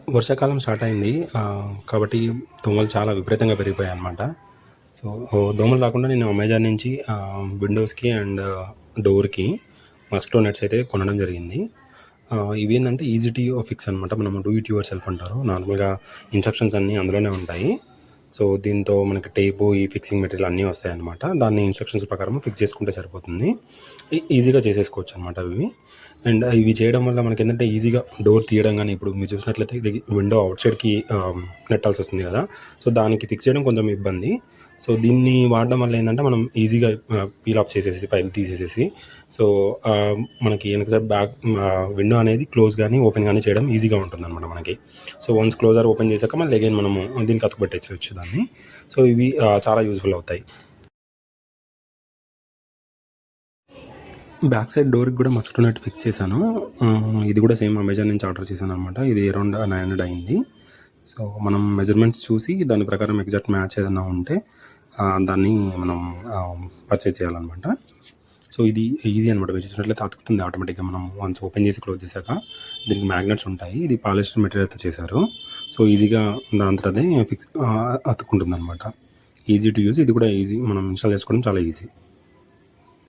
వర్షాకాలం స్టార్ట్ అయింది. కాబట్టి దోమలు చాలా విపరీతంగా పెరిగిపోయాయన్నమాట. సో, దోమలు రాకుండా నేను అమెజాన్ నుంచి విండోస్‌కి అండ్ డోర్‌కి మస్కిటో నెట్స్ అయితే కొనడం జరిగింది. ఇవేంటంటే ఈజీ టు ఫిక్స్ అనమాట. మనం డూ ఇట్ యువర్ సెల్ఫ్ అంటారు. నార్మల్‌గా ఇన్‌స్ట్రక్షన్స్ అన్నీ అందులోనే ఉంటాయి. సో, దీంతో మనకి టేపు, ఈ ఫిక్సింగ్ మెటీరియల్ అన్నీ వస్తాయన్నమాట. దాన్ని ఇన్‌స్ట్రక్షన్స్ ప్రకారం ఫిక్స్ చేసుకుంటే సరిపోతుంది. ఈజీగా చేసేసుకోవచ్చు అనమాట ఇవి. అండ్ ఇవి చేయడం వల్ల మనకేంటంటే ఈజీగా డోర్ తీయడం గానీ, ఇప్పుడు మీరు చూసినట్లయితే ఇది విండో అవుట్ సైడ్‌కి నెట్టాల్సి వస్తుంది కదా! సో, దానికి ఫిక్స్ చేయడం కొంచెం ఇబ్బంది. సో, దీన్ని వాడడం వల్ల ఏందంటే మనం ఈజీగా పీల్ ఆఫ్ చేసేసి పైన తీసేసేసి సో, మనకి వెనక సైడ్ విండో అనేది క్లోజ్ గానీ, ఓపెన్ గానీ చేయడం ఈజీగా ఉంటుందన్నమాట మనకి. సో, వన్స్ క్లోజర్ ఓపెన్ చేశాక మళ్ళీ అగైన్ మనము దీనికి అతుకుబెట్టేసేయొచ్చు దాన్ని. సో, ఇవి చాలా యూజ్‌ఫుల్ అవుతాయి. బ్యాక్ సైడ్ డోర్‌కి కూడా మస్కిటో నెట్ ఫిక్స్ చేశాను. ఇది కూడా సేమ్ అమెజాన్ నుంచి ఆర్డర్ చేశాననమాట. ఇది అరౌండ్ 900 అయింది. సో, మనం మెజర్మెంట్స్ చూసి దాని ప్రకారం ఎగ్జాక్ట్ మ్యాచ్ ఏదైనా ఉంటే దాన్ని మనం పర్చేజ్ చేయాలన్నమాట. సో, ఇది ఈజీ అనమాట. మీరు చూసినట్లయితే అతుకుతుంది ఆటోమేటిక్‌గా. మనం వన్స్ ఓపెన్ చేసి క్లోజ్ చేశాక దీనికి మ్యాగ్నెట్స్ ఉంటాయి. ఇది పాలిస్టర్ మెటీరియల్‌తో చేశారు. సో, ఈజీగా దానంతట అదే అతుక్కుంటుందనమాట. Easy to use. ఇది కూడా ఈజీ. మనం ఇన్‌స్టాల్ చేసుకోవడం చాలా ఈజీ.